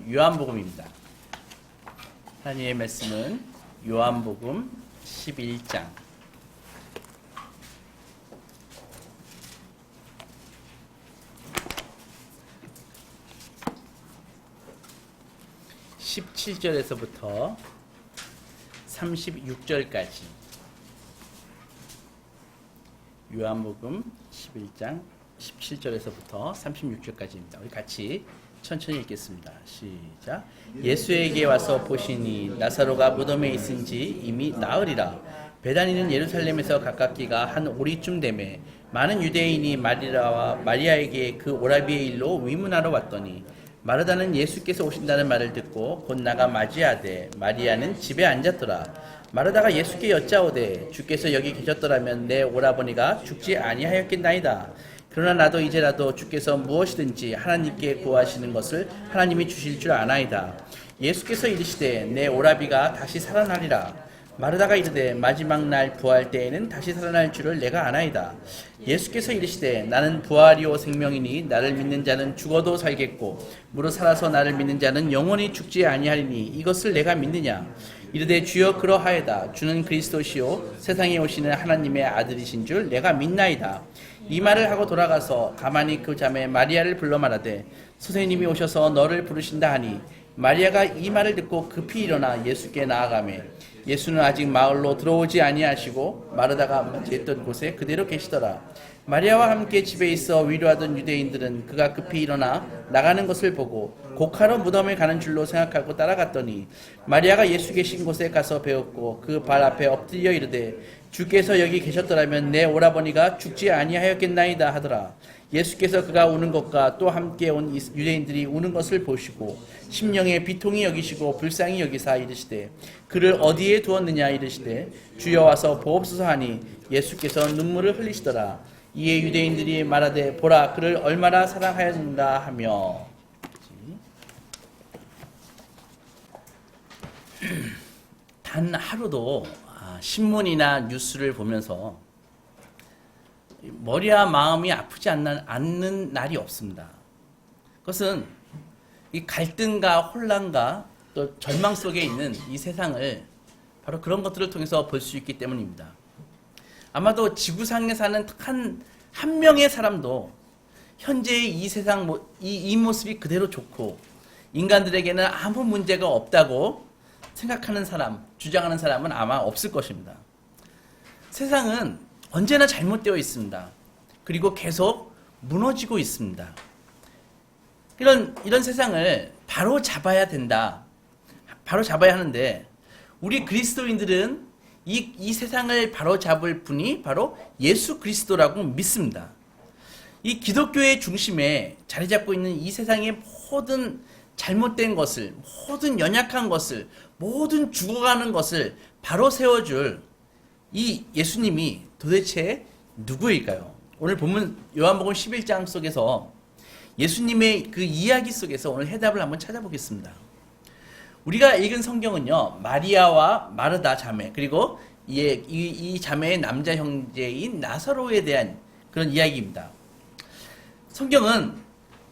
요한복음입니다. 하나님의 말씀은 요한복음 11장 17절에서부터 36절까지 요한복음 11장 17절에서부터 36절까지입니다. 우리 같이 천천히 읽겠습니다. 시작. 예수에게 와서 보시니 나사로가 무덤에 있은지 이미 나으리라. 베다니는 예루살렘에서 가깝기가 한 오리쯤 되매 많은 유대인이 마리아에게 그 오라비의 일로 위문하러 왔더니 마르다는 예수께서 오신다는 말을 듣고 곧 나가 맞이하되 마리아는 집에 앉았더라. 마르다가 예수께 여짜오되 주께서 여기 계셨더라면 내 오라버니가 죽지 아니하였겠나이다. 그러나 나도 이제라도 주께서 무엇이든지 하나님께 구하시는 것을 하나님이 주실 줄 아나이다. 예수께서 이르시되 내 오라비가 다시 살아나리라. 마르다가 이르되 마지막 날 부활 때에는 다시 살아날 줄을 내가 아나이다. 예수께서 이르시되 나는 부활이요 생명이니 나를 믿는 자는 죽어도 살겠고 무릇 살아서 나를 믿는 자는 영원히 죽지 아니하리니 이것을 내가 믿느냐. 이르되 주여 그러하여다. 주는 그리스도시요 세상에 오시는 하나님의 아들이신 줄 내가 믿나이다. 이 말을 하고 돌아가서 가만히 그 자매 마리아를 불러 말하되 선생님이 오셔서 너를 부르신다 하니 마리아가 이 말을 듣고 급히 일어나 예수께 나아가매 예수는 아직 마을로 들어오지 아니하시고 마르다가 맞이했던 곳에 그대로 계시더라. 마리아와 함께 집에 있어 위로하던 유대인들은 그가 급히 일어나 나가는 것을 보고 곡하러 무덤에 가는 줄로 생각하고 따라갔더니 마리아가 예수 계신 곳에 가서 배웠고 그 발 앞에 엎드려 이르되 주께서 여기 계셨더라면 내 오라버니가 죽지 아니하였겠나이다 하더라. 예수께서 그가 우는 것과 또 함께 온 유대인들이 우는 것을 보시고 심령에 비통히 여기시고 불쌍히 여기사 이르시되 그를 어디에 두었느냐 이르시되 주여 와서 보옵소서 하니 예수께서 눈물을 흘리시더라. 이에 유대인들이 말하되 보라 그를 얼마나 사랑하였는가 하며. 단 하루도 신문이나 뉴스를 보면서 머리와 마음이 아프지 않는 날이 없습니다. 그것은 이 갈등과 혼란과 또 절망 속에 있는 이 세상을 바로 그런 것들을 통해서 볼 수 있기 때문입니다. 아마도 지구상에 사는 한 명의 사람도 현재의 이 세상 이 모습이 그대로 좋고 인간들에게는 아무 문제가 없다고 생각하는 사람, 주장하는 사람은 아마 없을 것입니다. 세상은 언제나 잘못되어 있습니다. 그리고 계속 무너지고 있습니다. 이런 세상을 바로 잡아야 된다. 바로 잡아야 하는데 우리 그리스도인들은 이 세상을 바로 잡을 분이 바로 예수 그리스도라고 믿습니다. 이 기독교의 중심에 자리 잡고 있는 이 세상의 모든 잘못된 것을, 모든 연약한 것을, 모든 죽어가는 것을 바로 세워줄 이 예수님이 도대체 누구일까요? 오늘 본문 요한복음 11장 속에서 예수님의 그 이야기 속에서 오늘 해답을 한번 찾아보겠습니다. 우리가 읽은 성경은요, 마리아와 마르다 자매, 그리고 이 자매의 남자 형제인 나사로에 대한 그런 이야기입니다. 성경은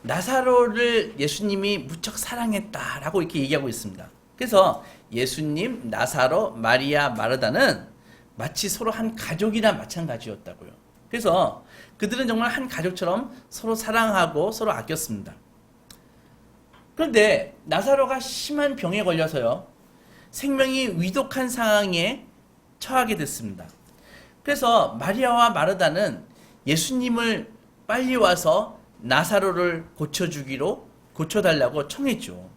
나사로를 예수님이 무척 사랑했다라고 이렇게 얘기하고 있습니다. 그래서 예수님, 나사로, 마리아, 마르다는 마치 서로 한 가족이나 마찬가지였다고요. 그래서 그들은 정말 한 가족처럼 서로 사랑하고 서로 아꼈습니다. 그런데 나사로가 심한 병에 걸려서요, 생명이 위독한 상황에 처하게 됐습니다. 그래서 마리아와 마르다는 예수님을 빨리 와서 나사로를 고쳐달라고 청했죠.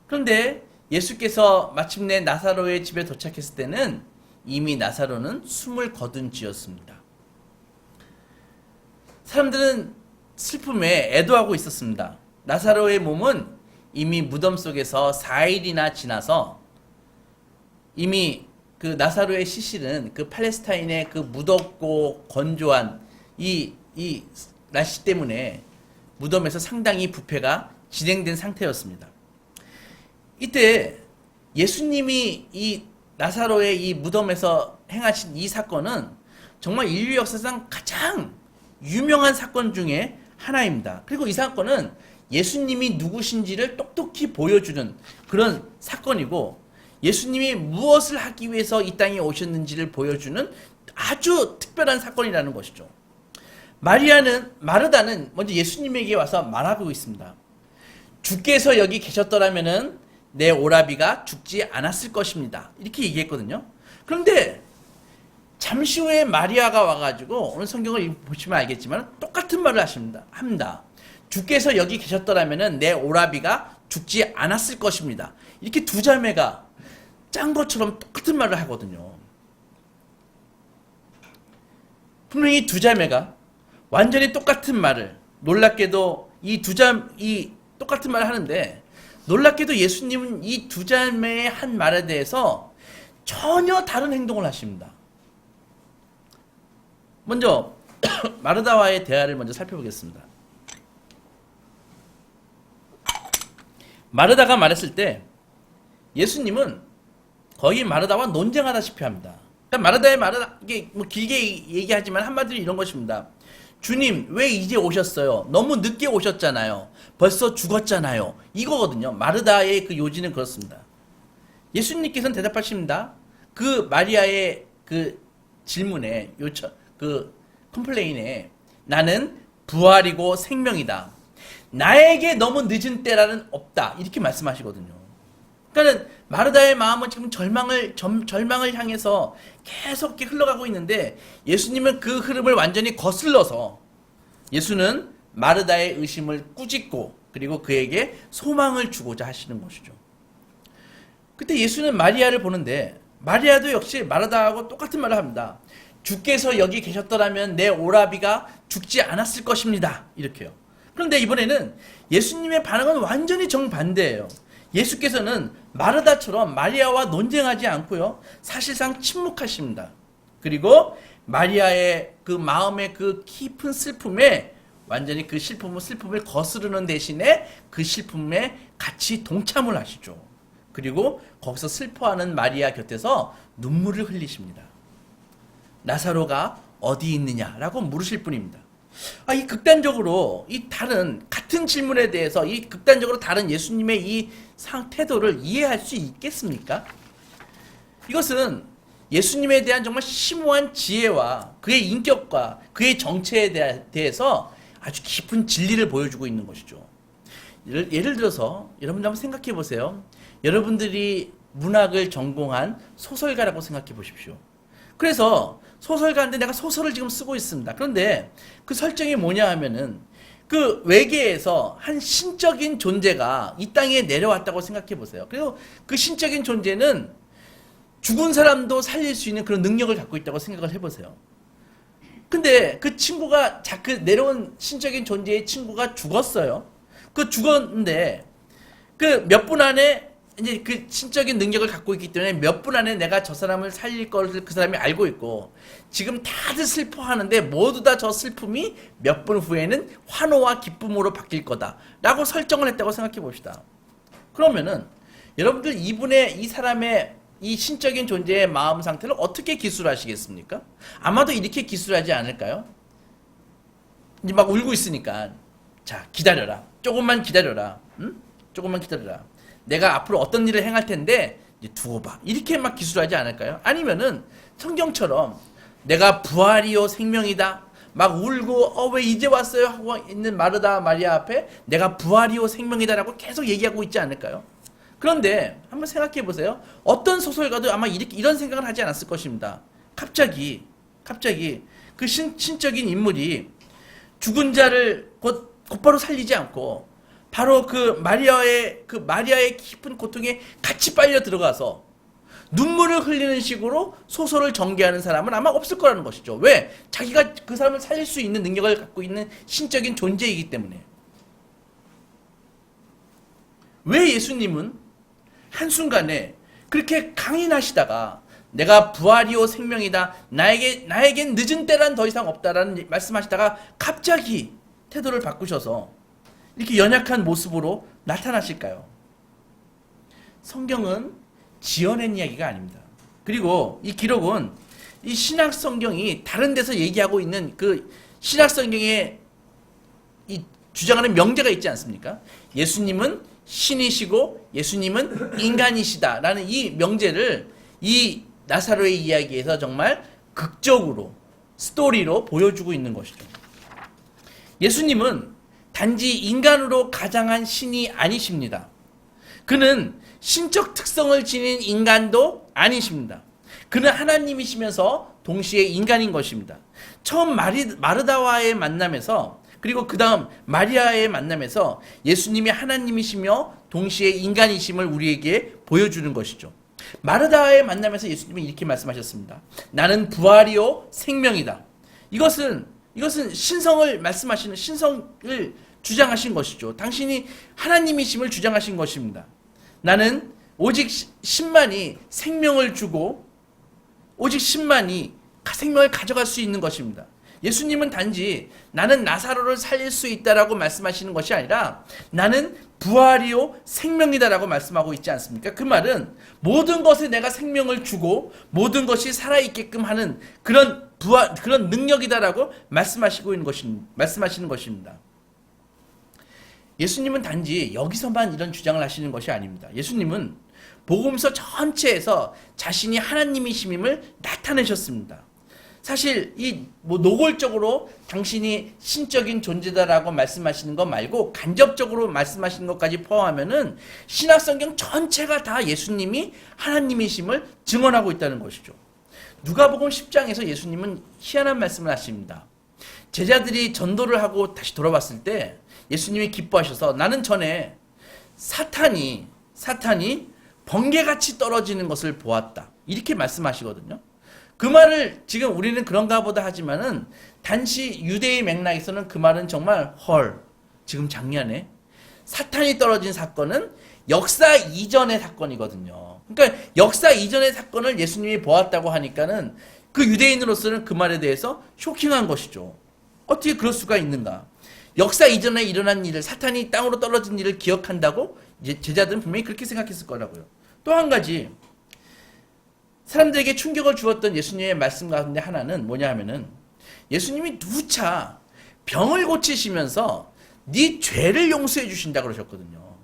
그런데 예수께서 마침내 나사로의 집에 도착했을 때는 이미 나사로는 숨을 거둔 쥐였습니다. 사람들은 슬픔에 애도하고 있었습니다. 나사로의 몸은 이미 무덤 속에서 4일이나 지나서 이미 그 나사로의 시신은 그 팔레스타인의 그 무덥고 건조한 이 날씨 때문에 무덤에서 상당히 부패가 진행된 상태였습니다. 이때 예수님이 이 나사로의 이 무덤에서 행하신 이 사건은 정말 인류 역사상 가장 유명한 사건 중에 하나입니다. 그리고 이 사건은 예수님이 누구신지를 똑똑히 보여주는 그런 사건이고, 예수님이 무엇을 하기 위해서 이 땅에 오셨는지를 보여주는 아주 특별한 사건이라는 것이죠. 마르다는 먼저 예수님에게 와서 말하고 있습니다. 주께서 여기 계셨더라면은 내 오라비가 죽지 않았을 것입니다. 이렇게 얘기했거든요. 그런데 잠시 후에 마리아가 와가지고, 오늘 성경을 보시면 알겠지만 똑같은 말을 합니다. 주께서 여기 계셨더라면은 내 오라비가 죽지 않았을 것입니다. 이렇게 두 자매가 짠 것처럼 똑같은 말을 하거든요. 분명히 두 자매가 완전히 똑같은 말을, 놀랍게도 이 똑같은 말을 하는데, 놀랍게도 예수님은 이 두 자매의 한 말에 대해서 전혀 다른 행동을 하십니다. 먼저 마르다와의 대화를 먼저 살펴보겠습니다. 마르다가 말했을 때 예수님은 거의 마르다와 논쟁하다시피 합니다. 마르다의 말은 이게 뭐 길게 얘기하지만 한마디로 이런 것입니다. 주님, 왜 이제 오셨어요? 너무 늦게 오셨잖아요. 벌써 죽었잖아요. 이거거든요. 마르다의 그 요지는 그렇습니다. 예수님께서는 대답하십니다. 그 마리아의 그 질문에, 그 컴플레인에, 나는 부활이고 생명이다. 나에게 너무 늦은 때라는 없다. 이렇게 말씀하시거든요. 그러니까 마르다의 마음은 지금 절망을 향해서 계속 이렇게 흘러가고 있는데, 예수님은 그 흐름을 완전히 거슬러서, 예수는 마르다의 의심을 꾸짖고 그리고 그에게 소망을 주고자 하시는 것이죠. 그때 예수는 마리아를 보는데, 마리아도 역시 마르다하고 똑같은 말을 합니다. 주께서 여기 계셨더라면 내 오라비가 죽지 않았을 것입니다. 이렇게요. 그런데 이번에는 예수님의 반응은 완전히 정반대예요. 예수께서는 마르다처럼 마리아와 논쟁하지 않고요, 사실상 침묵하십니다. 그리고 마리아의 그 마음의 그 깊은 슬픔에 완전히 그 슬픔을 거스르는 대신에 그 슬픔에 같이 동참을 하시죠. 그리고 거기서 슬퍼하는 마리아 곁에서 눈물을 흘리십니다. 나사로가 어디 있느냐라고 물으실 뿐입니다. 이 극단적으로 같은 질문에 대해서 이 극단적으로 다른 예수님의 이 태도를 이해할 수 있겠습니까? 이것은 예수님에 대한 정말 심오한 지혜와 그의 인격과 그의 정체에 대해서 아주 깊은 진리를 보여주고 있는 것이죠. 예를 들어서 여러분들 한번 생각해 보세요. 여러분들이 문학을 전공한 소설가라고 생각해 보십시오. 그래서 소설가인데 내가 소설을 지금 쓰고 있습니다. 그런데 그 설정이 뭐냐 하면은, 그 외계에서 한 신적인 존재가 이 땅에 내려왔다고 생각해 보세요. 그리고 그 신적인 존재는 죽은 사람도 살릴 수 있는 그런 능력을 갖고 있다고 생각을 해보세요. 근데 그 친구가, 그 내려온 신적인 존재의 친구가 죽었어요. 죽었는데 그 몇 분 안에 이제 그 신적인 능력을 갖고 있기 때문에 몇 분 안에 내가 저 사람을 살릴 것을 그 사람이 알고 있고, 지금 다들 슬퍼하는데 모두 다 저 슬픔이 몇 분 후에는 환호와 기쁨으로 바뀔 거다라고 설정을 했다고 생각해 봅시다. 그러면은 여러분들 이 사람의 이 신적인 존재의 마음 상태를 어떻게 기술하시겠습니까? 아마도 이렇게 기술하지 않을까요? 이제 막 울고 있으니까, 자, 기다려라. 조금만 기다려라. 응? 조금만 기다려라. 내가 앞으로 어떤 일을 행할 텐데 이제 두고 봐. 이렇게 막 기술하지 않을까요? 아니면은 성경처럼 내가 부활이요 생명이다. 막 울고 왜 이제 왔어요 하고 있는 마르다 마리아 앞에 내가 부활이요 생명이다라고 계속 얘기하고 있지 않을까요? 그런데 한번 생각해 보세요. 어떤 소설가도 아마 이런 생각을 하지 않았을 것입니다. 갑자기 그 신적인 인물이 죽은 자를 곧바로 살리지 않고 바로 그 마리아의 깊은 고통에 같이 빨려 들어가서 눈물을 흘리는 식으로 소설을 전개하는 사람은 아마 없을 거라는 것이죠. 왜? 자기가 그 사람을 살릴 수 있는 능력을 갖고 있는 신적인 존재이기 때문에. 왜 예수님은 한순간에 그렇게 강인하시다가 내가 부활이요 생명이다, 나에겐 늦은 때란 더 이상 없다라는 말씀하시다가 갑자기 태도를 바꾸셔서 이렇게 연약한 모습으로 나타나실까요? 성경은 지어낸 이야기가 아닙니다. 그리고 이 기록은 이 신약 성경이 다른 데서 얘기하고 있는 그 신약 성경의 이 주장하는 명제가 있지 않습니까? 예수님은 신이시고 예수님은 인간이시다라는 이 명제를 이 나사로의 이야기에서 정말 극적으로 스토리로 보여주고 있는 것이죠. 예수님은 단지 인간으로 가장한 신이 아니십니다. 그는 신적 특성을 지닌 인간도 아니십니다. 그는 하나님이시면서 동시에 인간인 것입니다. 처음 마르다와의 만남에서 그리고 그 다음 마리아의 만남에서 예수님이 하나님이시며 동시에 인간이심을 우리에게 보여주는 것이죠. 마르다와의 만남에서 예수님은 이렇게 말씀하셨습니다. 나는 부활이요 생명이다. 이것은 신성을 말씀하시는 신성을 주장하신 것이죠. 당신이 하나님이심을 주장하신 것입니다. 나는 오직 신만이 생명을 주고 오직 신만이 생명을 가져갈 수 있는 것입니다. 예수님은 단지 나는 나사로를 살릴 수 있다라고 말씀하시는 것이 아니라 나는 부활이요 생명이다라고 말씀하고 있지 않습니까? 그 말은 모든 것에 내가 생명을 주고 모든 것이 살아있게끔 하는 그런 능력이다라고 말씀하시는 것입니다. 예수님은 단지 여기서만 이런 주장을 하시는 것이 아닙니다. 예수님은 복음서 전체에서 자신이 하나님이심을 나타내셨습니다. 사실 노골적으로 당신이 신적인 존재다라고 말씀하시는 것 말고 간접적으로 말씀하시는 것까지 포함하면은 신약성경 전체가 다 예수님이 하나님이심을 증언하고 있다는 것이죠. 누가복음 10장에서 예수님은 희한한 말씀을 하십니다. 제자들이 전도를 하고 다시 돌아왔을 때 예수님이 기뻐하셔서 나는 전에 사탄이 번개같이 떨어지는 것을 보았다. 이렇게 말씀하시거든요. 그 말을 지금 우리는 그런가 보다 하지만은 단지 유대의 맥락에서는 그 말은 정말 지금 작년에 사탄이 떨어진 사건은 역사 이전의 사건이거든요. 그러니까 역사 이전의 사건을 예수님이 보았다고 하니까는 그 유대인으로서는 그 말에 대해서 쇼킹한 것이죠. 어떻게 그럴 수가 있는가? 역사 이전에 일어난 일을 사탄이 땅으로 떨어진 일을 기억한다고 이제 제자들은 분명히 그렇게 생각했을 거라고요. 또 한 가지 사람들에게 충격을 주었던 예수님의 말씀 가운데 하나는 뭐냐 하면은 예수님이 누차 병을 고치시면서 네 죄를 용서해 주신다 그러셨거든요.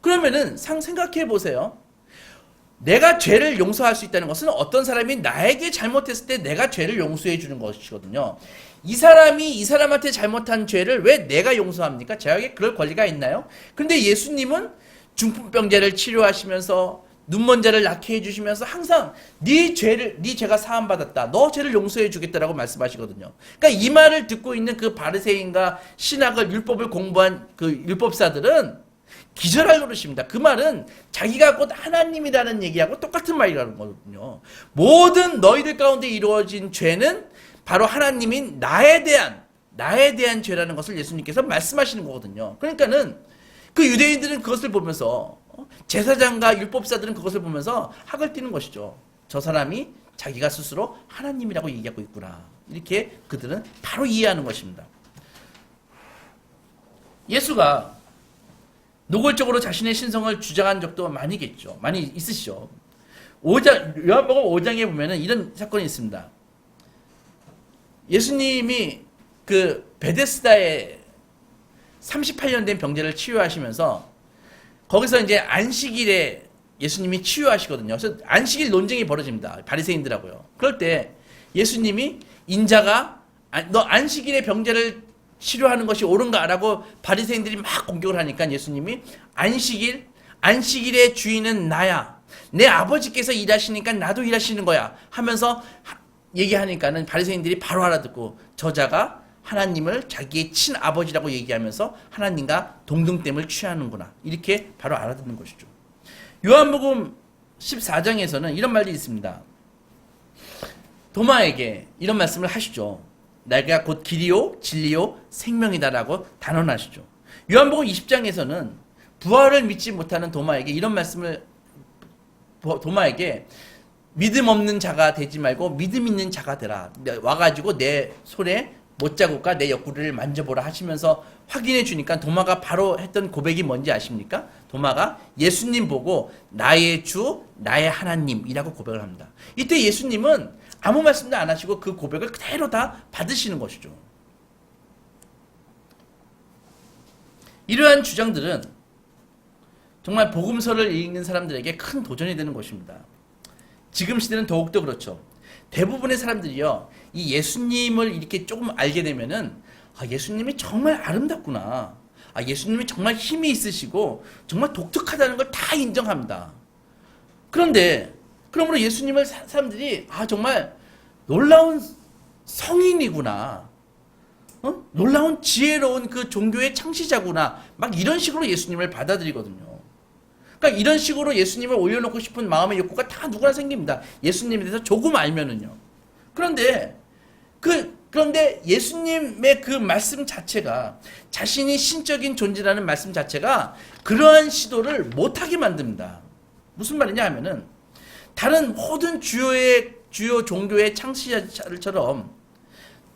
그러면은 생각해 보세요. 내가 죄를 용서할 수 있다는 것은 어떤 사람이 나에게 잘못했을 때 내가 죄를 용서해 주는 것이거든요. 이 사람이 이 사람한테 잘못한 죄를 왜 내가 용서합니까? 저에게 그럴 권리가 있나요? 근데 예수님은 중풍병자를 치료하시면서 눈먼 자를 낫게 해주시면서 항상 네 죄가 사함받았다. 너 죄를 용서해 주겠다라고 말씀하시거든요. 그러니까 이 말을 듣고 있는 그 바리새인과 신학을 율법을 공부한 그 율법사들은 기절할 노릇입니다. 그 말은 자기가 곧 하나님이라는 얘기하고 똑같은 말이라는 거거든요. 모든 너희들 가운데 이루어진 죄는 바로 하나님인 나에 대한 죄라는 것을 예수님께서 말씀하시는 거거든요. 그러니까는 그 유대인들은 그것을 보면서 제사장과 율법사들은 그것을 보면서 학을 띠는 것이죠. 저 사람이 자기가 스스로 하나님이라고 얘기하고 있구나. 이렇게 그들은 바로 이해하는 것입니다. 예수가 노골적으로 자신의 신성을 주장한 적도 많이 있으시죠. 요한복음 5장에 보면은 이런 사건이 있습니다. 예수님이 그 베데스다에 38년 된 병자를 치유하시면서 거기서 이제 안식일에 예수님이 치유하시거든요. 그래서 안식일 논쟁이 벌어집니다. 바리새인들하고요. 그럴 때 예수님이 인자가 너 안식일에 병자를 치료하는 것이 옳은가라고 바리새인들이 막 공격을 하니까 예수님이 안식일의 주인은 나야. 내 아버지께서 일하시니까 나도 일하시는 거야 하면서 얘기하니까는 바리새인들이 바로 알아듣고 저자가 하나님을 자기의 친아버지라고 얘기하면서 하나님과 동등됨을 취하는구나. 이렇게 바로 알아듣는 것이죠. 요한복음 14장에서는 이런 말이 있습니다. 도마에게 이런 말씀을 하시죠. 내가 곧 길이요 진리요 생명이다라고 단언하시죠. 요한복음 20장에서는 부활을 믿지 못하는 도마에게 이런 말씀을 도마에게 믿음 없는 자가 되지 말고 믿음 있는 자가 되라. 와가지고 내 손에 못자국과 내 옆구리를 만져보라 하시면서 확인해 주니까 도마가 바로 했던 고백이 뭔지 아십니까? 도마가 예수님 보고 나의 주, 나의 하나님이라고 고백을 합니다. 이때 예수님은 아무 말씀도 안 하시고 그 고백을 그대로 다 받으시는 것이죠. 이러한 주장들은 정말 복음서를 읽는 사람들에게 큰 도전이 되는 것입니다. 지금 시대는 더욱더 그렇죠. 대부분의 사람들이요, 이 예수님을 이렇게 조금 알게 되면은, 예수님이 정말 아름답구나. 예수님이 정말 힘이 있으시고, 정말 독특하다는 걸 다 인정합니다. 그런데, 그러므로 예수님을 사람들이, 정말 놀라운 성인이구나. 놀라운 지혜로운 그 종교의 창시자구나. 막 이런 식으로 예수님을 받아들이거든요. 그러니까 이런 식으로 예수님을 올려놓고 싶은 마음의 욕구가 다 누구나 생깁니다. 예수님에 대해서 조금 알면은요. 그런데 예수님의 그 말씀 자체가, 자신이 신적인 존재라는 말씀 자체가 그러한 시도를 못하게 만듭니다. 무슨 말이냐 하면은, 다른 모든 주요 종교의 창시자들처럼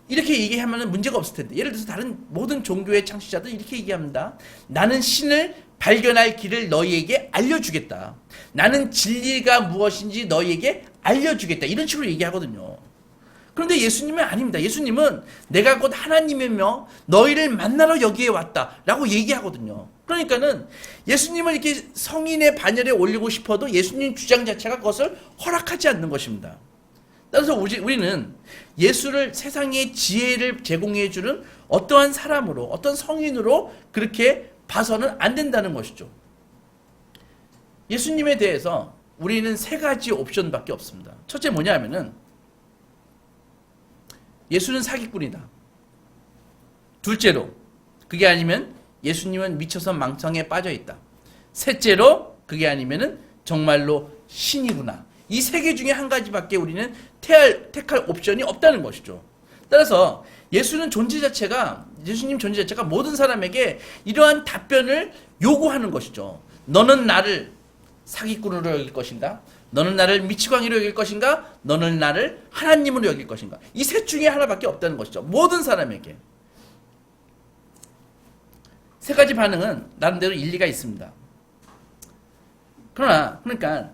이렇게 얘기하면 문제가 없을 텐데, 예를 들어서 다른 모든 종교의 창시자들 이렇게 얘기합니다. 나는 신을 발견할 길을 너희에게 알려주겠다. 나는 진리가 무엇인지 너희에게 알려주겠다. 이런 식으로 얘기하거든요. 그런데 예수님은 아닙니다. 예수님은 내가 곧 하나님이며 너희를 만나러 여기에 왔다 라고 얘기하거든요. 그러니까는 예수님을 이렇게 성인의 반열에 올리고 싶어도 예수님 주장 자체가 그것을 허락하지 않는 것입니다. 따라서 우리는 예수를 세상의 지혜를 제공해주는 어떠한 사람으로, 어떤 성인으로 그렇게 봐서는 안 된다는 것이죠. 예수님에 대해서 우리는 세 가지 옵션밖에 없습니다. 첫째 뭐냐 하면은, 예수는 사기꾼이다. 둘째로, 그게 아니면 예수님은 미쳐서 망상에 빠져있다. 셋째로, 그게 아니면은 정말로 신이구나. 이 세 개 중에 한 가지밖에 우리는 택할 옵션이 없다는 것이죠. 따라서 예수님 존재 자체가 모든 사람에게 이러한 답변을 요구하는 것이죠. 너는 나를 사기꾼으로 여길 것인가? 너는 나를 미치광이로 여길 것인가? 너는 나를 하나님으로 여길 것인가? 이 셋 중에 하나밖에 없다는 것이죠. 모든 사람에게. 세 가지 반응은 나름대로 일리가 있습니다. 그러니까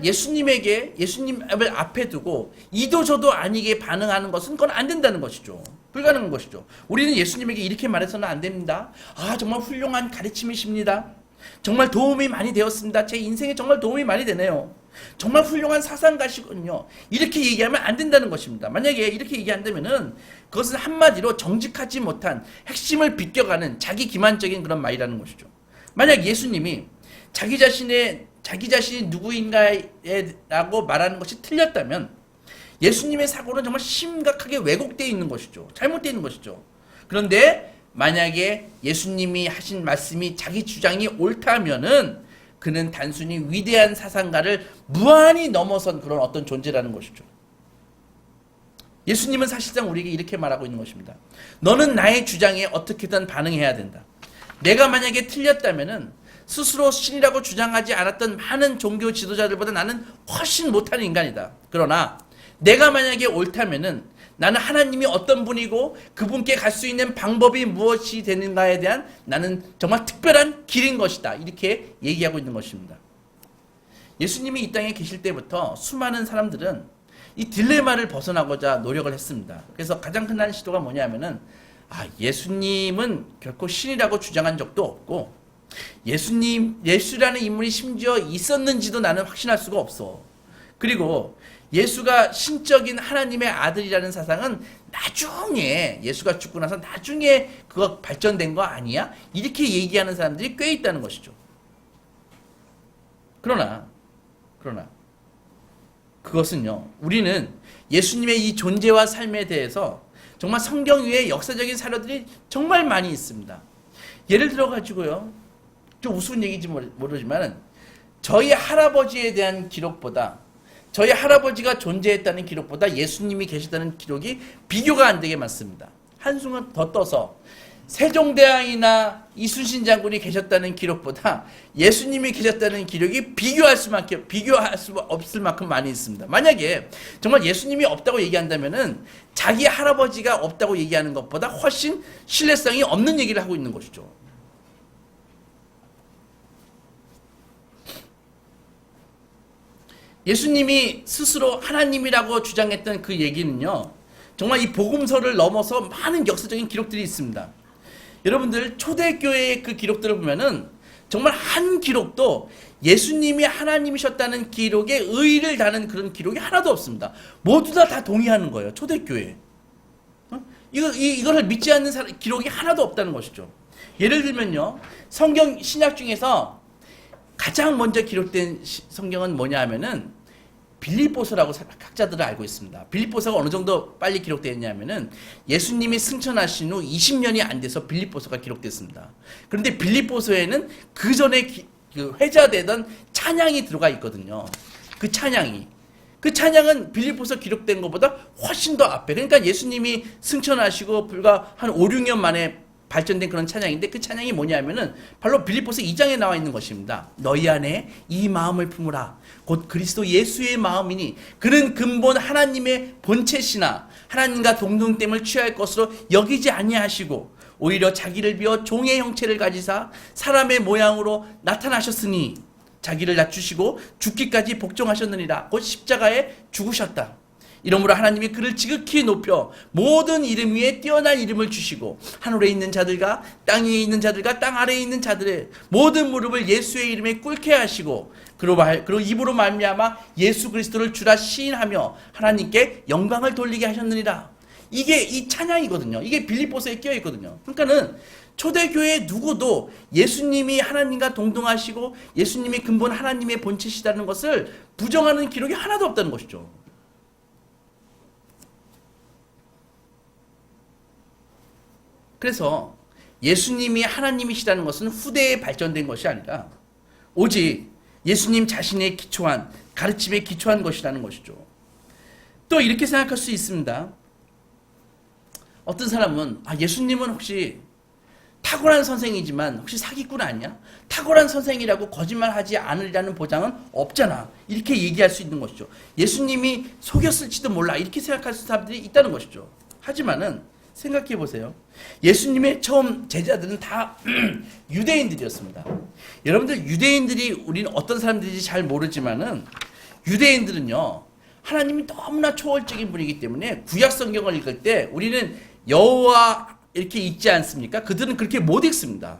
예수님을 앞에 두고 이도 저도 아니게 반응하는 것은 그건 안 된다는 것이죠. 불가능한 것이죠. 우리는 예수님에게 이렇게 말해서는 안 됩니다. 정말 훌륭한 가르침이십니다. 정말 도움이 많이 되었습니다. 제 인생에 정말 도움이 많이 되네요. 정말 훌륭한 사상가시군요. 이렇게 얘기하면 안 된다는 것입니다. 만약에 이렇게 얘기한다면은 그것은 한마디로 정직하지 못한 핵심을 비껴가는 자기 기만적인 그런 말이라는 것이죠. 만약 예수님이 자기 자신이 누구인가라고 말하는 것이 틀렸다면 예수님의 사고는 정말 심각하게 왜곡되어 있는 것이죠. 잘못되어 있는 것이죠. 그런데 만약에 예수님이 하신 말씀이 자기 주장이 옳다면은 그는 단순히 위대한 사상가를 무한히 넘어선 그런 어떤 존재라는 것이죠. 예수님은 사실상 우리에게 이렇게 말하고 있는 것입니다. 너는 나의 주장에 어떻게든 반응해야 된다. 내가 만약에 틀렸다면은 스스로 신이라고 주장하지 않았던 많은 종교 지도자들보다 나는 훨씬 못하는 인간이다. 그러나 내가 만약에 옳다면은 나는 하나님이 어떤 분이고 그분께 갈 수 있는 방법이 무엇이 되는가에 대한 나는 정말 특별한 길인 것이다. 이렇게 얘기하고 있는 것입니다. 예수님이 이 땅에 계실 때부터 수많은 사람들은 이 딜레마를 벗어나고자 노력을 했습니다. 그래서 가장 흔한 시도가 뭐냐면은 예수님은 결코 신이라고 주장한 적도 없고 예수라는 인물이 심지어 있었는지도 나는 확신할 수가 없어. 그리고 예수가 신적인 하나님의 아들이라는 사상은 나중에 예수가 죽고 나서 나중에 그거 발전된 거 아니야? 이렇게 얘기하는 사람들이 꽤 있다는 것이죠. 그러나 그것은요, 우리는 예수님의 이 존재와 삶에 대해서 정말 성경 위에 역사적인 사료들이 정말 많이 있습니다. 예를 들어 가지고요, 좀 우스운 얘기인지 모르지만 저희 할아버지에 대한 기록보다, 저희 할아버지가 존재했다는 기록보다 예수님이 계시다는 기록이 비교가 안 되게 많습니다. 한숨을 더 떠서 세종대왕이나 이순신 장군이 계셨다는 기록보다 예수님이 계셨다는 기록이 비교할 수 없을 만큼 많이 있습니다. 만약에 정말 예수님이 없다고 얘기한다면은 자기 할아버지가 없다고 얘기하는 것보다 훨씬 신뢰성이 없는 얘기를 하고 있는 것이죠. 예수님이 스스로 하나님이라고 주장했던 그 얘기는요, 정말 이 복음서를 넘어서 많은 역사적인 기록들이 있습니다. 여러분들 초대교회의 그 기록들을 보면은 정말 한 기록도 예수님이 하나님이셨다는 기록에 의의를 다는 그런 기록이 하나도 없습니다. 모두 다 동의하는 거예요. 초대교회. 이거를 믿지 않는 기록이 하나도 없다는 것이죠. 예를 들면요. 성경 신약 중에서 가장 먼저 기록된 성경은 뭐냐 하면은 빌립보서라고 학자들은 알고 있습니다. 빌립보서가 어느 정도 빨리 기록되었냐면은 예수님이 승천하신 후 20년이 안 돼서 빌립보서가 기록됐습니다. 그런데 빌립보서에는 그 전에 그 회자되던 찬양이 들어가 있거든요. 그 찬양은 빌립보서 기록된 것보다 훨씬 더 앞에. 그러니까 예수님이 승천하시고 불과 한 5, 6년 만에 발전된 그런 찬양인데 그 찬양이 뭐냐면은 바로 빌립보서 2장에 나와 있는 것입니다. 너희 안에 이 마음을 품으라. 곧 그리스도 예수의 마음이니 그는 근본 하나님의 본체시나 하나님과 동등됨을 취할 것으로 여기지 아니하시고 오히려 자기를 비워 종의 형체를 가지사 사람의 모양으로 나타나셨으니 자기를 낮추시고 죽기까지 복종하셨느니라. 곧 십자가에 죽으셨다. 이러므로 하나님이 그를 지극히 높여 모든 이름 위에 뛰어난 이름을 주시고 하늘에 있는 자들과 땅 위에 있는 자들과 땅 아래에 있는 자들의 모든 무릎을 예수의 이름에 꿇게 하시고 그로 입으로 말미암아 예수 그리스도를 주라 시인하며 하나님께 영광을 돌리게 하셨느니라. 이게 이 찬양이거든요. 이게 빌립보서에 끼어 있거든요. 그러니까는 초대교회 누구도 예수님이 하나님과 동등하시고 예수님이 근본 하나님의 본체시다는 것을 부정하는 기록이 하나도 없다는 것이죠. 그래서 예수님이 하나님이시다는 것은 후대에 발전된 것이 아니라 오직 예수님 자신의 기초한 가르침에 기초한 것이라는 것이죠. 또 이렇게 생각할 수 있습니다. 어떤 사람은 예수님은 혹시 탁월한 선생이지만 혹시 사기꾼 아니야? 탁월한 선생이라고 거짓말하지 않으리라는 보장은 없잖아. 이렇게 얘기할 수 있는 것이죠. 예수님이 속였을지도 몰라. 이렇게 생각할 사람들이 있다는 것이죠. 하지만은 생각해 보세요. 예수님의 처음 제자들은 다 유대인들이었습니다. 여러분들 유대인들이 우리는 어떤 사람들인지 잘 모르지만은 유대인들은요. 하나님이 너무나 초월적인 분이기 때문에 구약 성경을 읽을 때 우리는 여호와 이렇게 읽지 않습니까? 그들은 그렇게 못 읽습니다.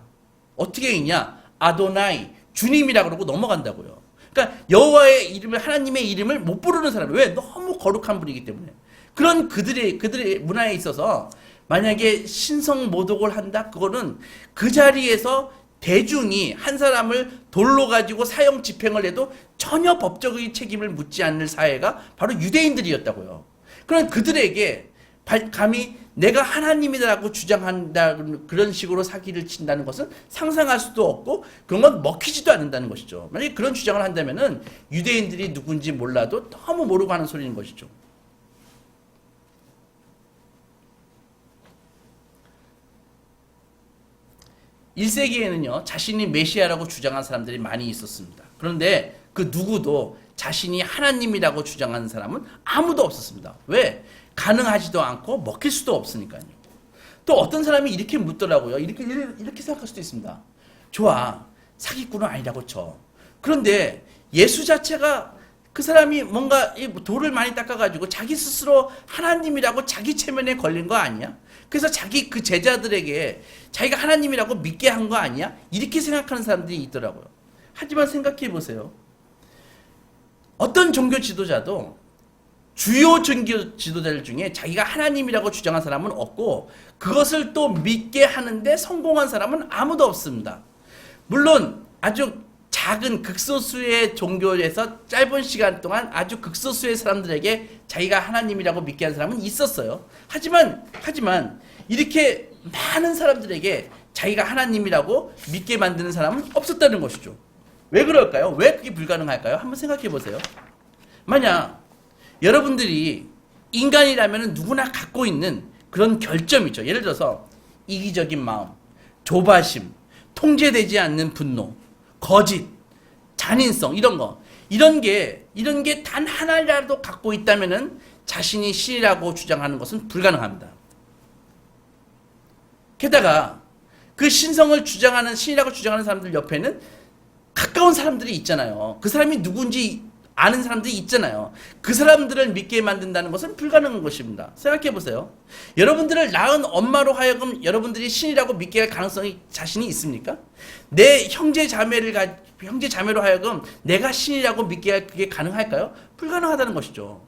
어떻게 읽냐? 아도나이, 주님이라고 그러고 넘어간다고요. 그러니까 여호와의 이름을 하나님의 이름을 못 부르는 사람. 왜? 너무 거룩한 분이기 때문에. 그런 그들의 문화에 있어서 만약에 신성 모독을 한다? 그거는 그 자리에서 대중이 한 사람을 돌로 가지고 사형 집행을 해도 전혀 법적인 책임을 묻지 않는 사회가 바로 유대인들이었다고요. 그런 그들에게 감히 내가 하나님이라고 주장한다 그런 식으로 사기를 친다는 것은 상상할 수도 없고 그런 건 먹히지도 않는다는 것이죠. 만약에 그런 주장을 한다면은 유대인들이 누군지 몰라도 너무 모르고 하는 소리인 것이죠. 1세기에는요, 자신이 메시아라고 주장한 사람들이 많이 있었습니다. 그런데 그 누구도 자신이 하나님이라고 주장하는 사람은 아무도 없었습니다. 왜? 가능하지도 않고 먹힐 수도 없으니까요. 또 어떤 사람이 이렇게 묻더라고요. 이렇게 생각할 수도 있습니다. 좋아, 사기꾼은 아니라고 쳐. 그런데 예수 자체가 그 사람이 뭔가 돌을 많이 닦아가지고 자기 스스로 하나님이라고 자기 체면에 걸린 거 아니야? 그래서 자기 그 제자들에게 자기가 하나님이라고 믿게 한 거 아니야? 이렇게 생각하는 사람들이 있더라고요. 하지만 생각해 보세요. 어떤 종교 지도자도 주요 종교 지도자들 중에 자기가 하나님이라고 주장한 사람은 없고 그것을 또 믿게 하는데 성공한 사람은 아무도 없습니다. 물론 아주 작은 극소수의 종교에서 짧은 시간 동안 아주 극소수의 사람들에게 자기가 하나님이라고 믿게 한 사람은 있었어요. 하지만 이렇게 많은 사람들에게 자기가 하나님이라고 믿게 만드는 사람은 없었다는 것이죠. 왜 그럴까요? 왜 그게 불가능할까요? 한번 생각해 보세요. 만약 여러분들이 인간이라면 누구나 갖고 있는 그런 결점이죠. 예를 들어서 이기적인 마음, 조바심, 통제되지 않는 분노, 거짓, 잔인성 이런 게 단 하나라도 갖고 있다면은 자신이 신이라고 주장하는 것은 불가능합니다. 게다가 그 신성을 주장하는 신이라고 주장하는 사람들 옆에는 가까운 사람들이 있잖아요. 그 사람이 누군지 아는 사람들이 있잖아요. 그 사람들을 믿게 만든다는 것은 불가능한 것입니다. 생각해 보세요. 여러분들을 낳은 엄마로 하여금 여러분들이 신이라고 믿게 할 가능성이 자신이 있습니까? 내 형제 자매로 하여금 내가 신이라고 믿게 할 그게 가능할까요? 불가능하다는 것이죠.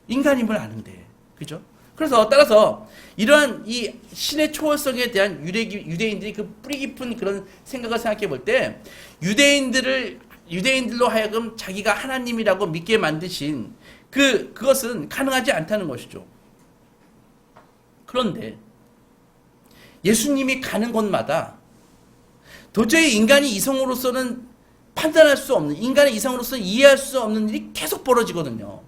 인간임을 아는데, 그죠? 그래서 따라서 이러한 이 신의 초월성에 대한 유대인들이 그 뿌리 깊은 그런 생각을 생각해 볼 때 유대인들로 하여금 자기가 하나님이라고 믿게 만드신 그것은 가능하지 않다는 것이죠. 그런데 예수님이 가는 곳마다 도저히 인간이 이성으로서는 판단할 수 없는, 인간의 이성으로서는 이해할 수 없는 일이 계속 벌어지거든요.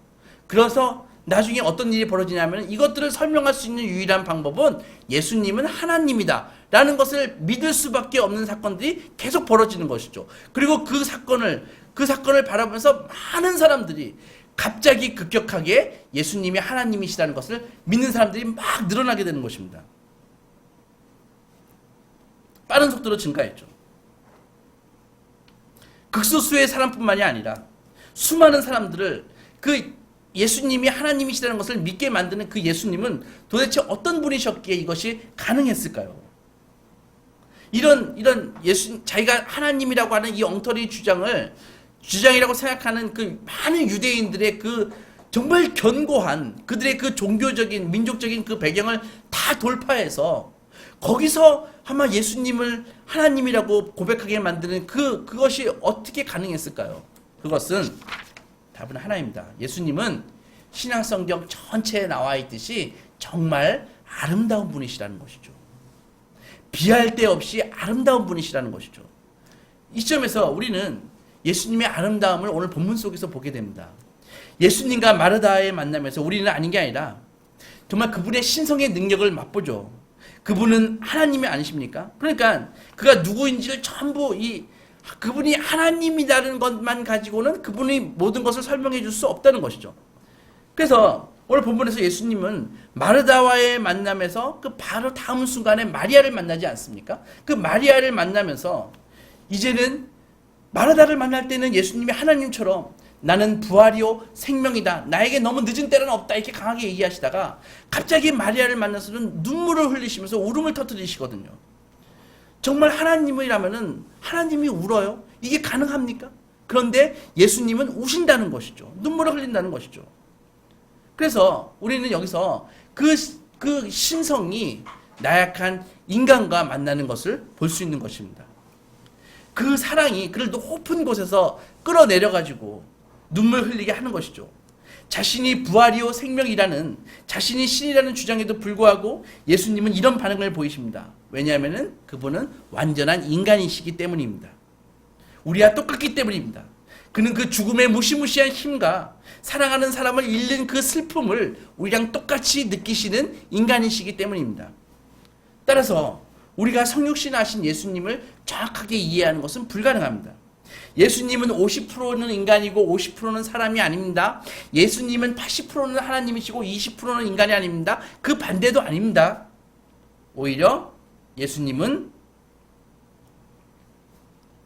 그래서 나중에 어떤 일이 벌어지냐면 이것들을 설명할 수 있는 유일한 방법은 예수님은 하나님이다 라는 것을 믿을 수밖에 없는 사건들이 계속 벌어지는 것이죠. 그리고 그 사건을 바라보면서 많은 사람들이 갑자기 급격하게 예수님이 하나님이시라는 것을 믿는 사람들이 막 늘어나게 되는 것입니다. 빠른 속도로 증가했죠. 극소수의 사람뿐만이 아니라 수많은 사람들을 그 예수님이 하나님이시라는 것을 믿게 만드는 그 예수님은 도대체 어떤 분이셨기에 이것이 가능했을까요? 이런 자기가 하나님이라고 하는 이 엉터리 주장이라고 생각하는 그 많은 유대인들의 그 정말 견고한 그들의 그 종교적인 민족적인 그 배경을 다 돌파해서 거기서 아마 예수님을 하나님이라고 고백하게 만드는 그것이 어떻게 가능했을까요? 그것은 답은 하나입니다. 예수님은 신약성경 전체에 나와 있듯이 정말 아름다운 분이시라는 것이죠. 비할 데 없이 아름다운 분이시라는 것이죠. 이 점에서 우리는 예수님의 아름다움을 오늘 본문 속에서 보게 됩니다. 예수님과 마르다의 만남에서 우리는 아닌 게 아니라 정말 그분의 신성의 능력을 맛보죠. 그분은 하나님이 아니십니까? 그러니까 그가 누구인지를 전부 그분이 하나님이라는 것만 가지고는 그분이 모든 것을 설명해 줄 수 없다는 것이죠. 그래서 오늘 본문에서 예수님은 마르다와의 만남에서 그 바로 다음 순간에 마리아를 만나지 않습니까? 그 마리아를 만나면서 이제는 마르다를 만날 때는 예수님이 하나님처럼 나는 부활이요 생명이다. 나에게 너무 늦은 때는 없다. 이렇게 강하게 얘기하시다가 갑자기 마리아를 만나서는 눈물을 흘리시면서 울음을 터뜨리시거든요. 정말 하나님이라면은 하나님이 울어요? 이게 가능합니까? 그런데 예수님은 우신다는 것이죠. 눈물을 흘린다는 것이죠. 그래서 우리는 여기서 그 신성이 나약한 인간과 만나는 것을 볼 수 있는 것입니다. 그 사랑이 그를 높은 곳에서 끌어내려가지고 눈물 흘리게 하는 것이죠. 자신이 부활이요 생명이라는 자신이 신이라는 주장에도 불구하고 예수님은 이런 반응을 보이십니다. 왜냐하면 그분은 완전한 인간이시기 때문입니다. 우리와 똑같기 때문입니다. 그는 그 죽음의 무시무시한 힘과 사랑하는 사람을 잃는 그 슬픔을 우리랑 똑같이 느끼시는 인간이시기 때문입니다. 따라서 우리가 성육신하신 예수님을 정확하게 이해하는 것은 불가능합니다. 예수님은 50%는 인간이고 50%는 사람이 아닙니다. 예수님은 80%는 하나님이시고 20%는 인간이 아닙니다. 그 반대도 아닙니다. 오히려 예수님은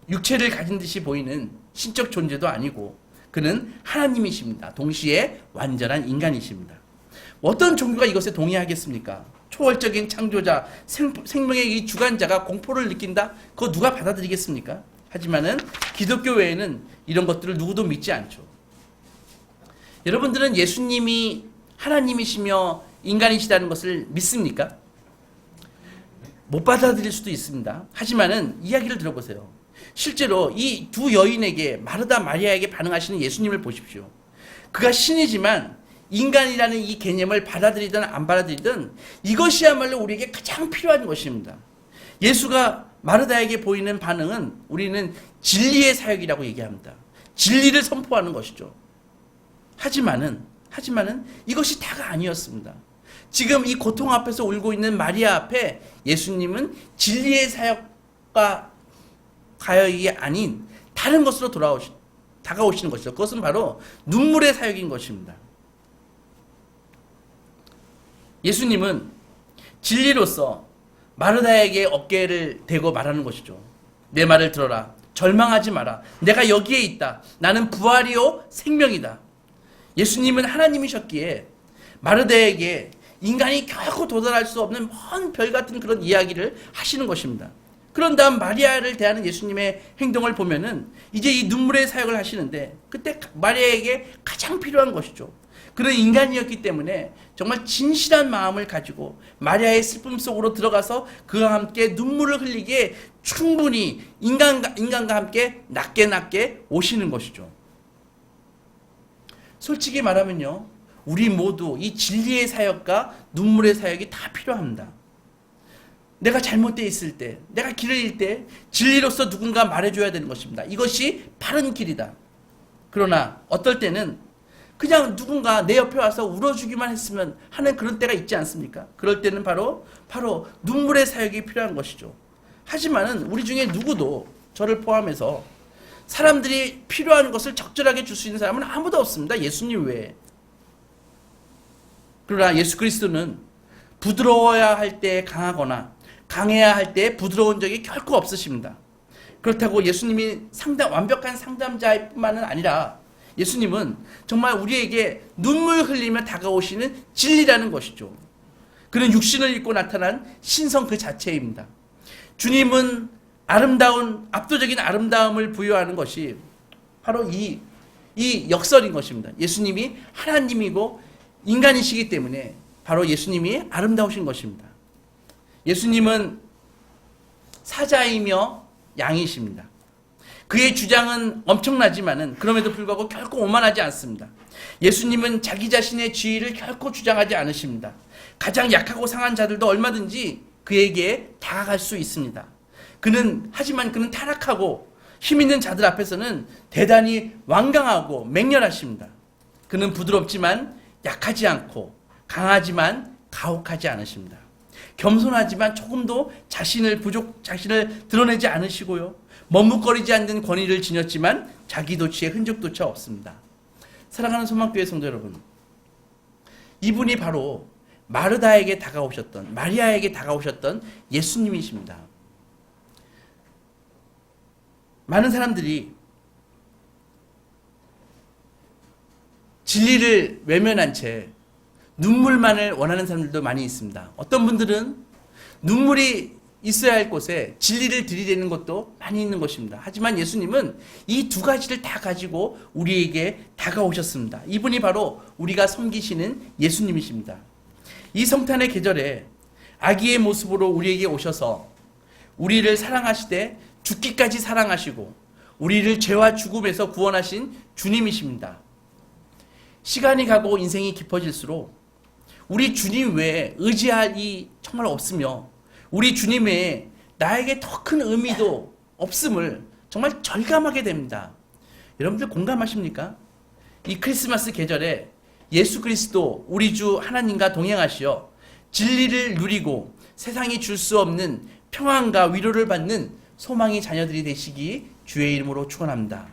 육체를 가진 듯이 보이는 신적 존재도 아니고 그는 하나님이십니다. 동시에 완전한 인간이십니다. 어떤 종교가 이것에 동의하겠습니까? 초월적인 창조자, 생명의 이 주관자가 공포를 느낀다? 그거 누가 받아들이겠습니까? 하지만은 기독교 외에는 이런 것들을 누구도 믿지 않죠. 여러분들은 예수님이 하나님이시며 인간이시다는 것을 믿습니까? 못 받아들일 수도 있습니다. 하지만은 이야기를 들어보세요. 실제로 이 두 여인에게 마르다 마리아에게 반응하시는 예수님을 보십시오. 그가 신이지만 인간이라는 이 개념을 받아들이든 안 받아들이든 이것이야말로 우리에게 가장 필요한 것입니다. 예수가 마르다에게 보이는 반응은 우리는 진리의 사역이라고 얘기합니다. 진리를 선포하는 것이죠. 하지만은 이것이 다가 아니었습니다. 지금 이 고통 앞에서 울고 있는 마리아 앞에 예수님은 진리의 사역과 가역이 아닌 다른 것으로 다가오시는 것이죠. 그것은 바로 눈물의 사역인 것입니다. 예수님은 진리로서 마르다에게 어깨를 대고 말하는 것이죠. 내 말을 들어라. 절망하지 마라. 내가 여기에 있다. 나는 부활이요 생명이다. 예수님은 하나님이셨기에 마르다에게 인간이 결코 도달할 수 없는 먼 별 같은 그런 이야기를 하시는 것입니다. 그런 다음 마리아를 대하는 예수님의 행동을 보면은 이제 이 눈물의 사역을 하시는데 그때 마리아에게 가장 필요한 것이죠. 그런 인간이었기 때문에 정말 진실한 마음을 가지고 마리아의 슬픔 속으로 들어가서 그와 함께 눈물을 흘리기에 충분히 인간과 함께 낮게 오시는 것이죠. 솔직히 말하면요, 우리 모두 이 진리의 사역과 눈물의 사역이 다 필요합니다. 내가 잘못되어 있을 때, 내가 길을 잃을 때 진리로서 누군가 말해줘야 되는 것입니다. 이것이 바른 길이다. 그러나 어떨 때는 그냥 누군가 내 옆에 와서 울어주기만 했으면 하는 그런 때가 있지 않습니까? 그럴 때는 바로 눈물의 사역이 필요한 것이죠. 하지만은 우리 중에 누구도, 저를 포함해서 사람들이 필요한 것을 적절하게 줄 수 있는 사람은 아무도 없습니다. 예수님 외에. 그러나 예수 그리스도는 부드러워야 할 때 강하거나 강해야 할 때 부드러운 적이 결코 없으십니다. 그렇다고 예수님이 완벽한 상담자일 뿐만은 아니라 예수님은 정말 우리에게 눈물 흘리며 다가오시는 진리라는 것이죠. 그는 육신을 입고 나타난 신성 그 자체입니다. 주님은 압도적인 아름다움을 부여하는 것이 바로 이 역설인 것입니다. 예수님이 하나님이고 인간이시기 때문에 바로 예수님이 아름다우신 것입니다. 예수님은 사자이며 양이십니다. 그의 주장은 엄청나지만은 그럼에도 불구하고 결코 오만하지 않습니다. 예수님은 자기 자신의 지위를 결코 주장하지 않으십니다. 가장 약하고 상한 자들도 얼마든지 그에게 다가갈 수 있습니다. 하지만 그는 타락하고 힘 있는 자들 앞에서는 대단히 완강하고 맹렬하십니다. 그는 부드럽지만 약하지 않고 강하지만 가혹하지 않으십니다. 겸손하지만 조금도 자신을 드러내지 않으시고요. 머뭇거리지 않는 권위를 지녔지만 자기 도취의 흔적조차 없습니다. 사랑하는 소망교회 성도 여러분, 이분이 바로 마리아에게 다가오셨던 예수님이십니다. 많은 사람들이 진리를 외면한 채 눈물만을 원하는 사람들도 많이 있습니다. 어떤 분들은 눈물이 있어야 할 곳에 진리를 들이대는 것도 많이 있는 것입니다. 하지만 예수님은 이 두 가지를 다 가지고 우리에게 다가오셨습니다. 이분이 바로 우리가 섬기시는 예수님이십니다. 이 성탄의 계절에 아기의 모습으로 우리에게 오셔서 우리를 사랑하시되 죽기까지 사랑하시고 우리를 죄와 죽음에서 구원하신 주님이십니다. 시간이 가고 인생이 깊어질수록 우리 주님 외에 의지할 이 정말 없으며 우리 주님 외에 나에게 더 큰 의미도 없음을 정말 절감하게 됩니다. 여러분들 공감하십니까? 이 크리스마스 계절에 예수 그리스도 우리 주 하나님과 동행하시어 진리를 누리고 세상이 줄 수 없는 평안과 위로를 받는 소망의 자녀들이 되시기 주의 이름으로 축원합니다.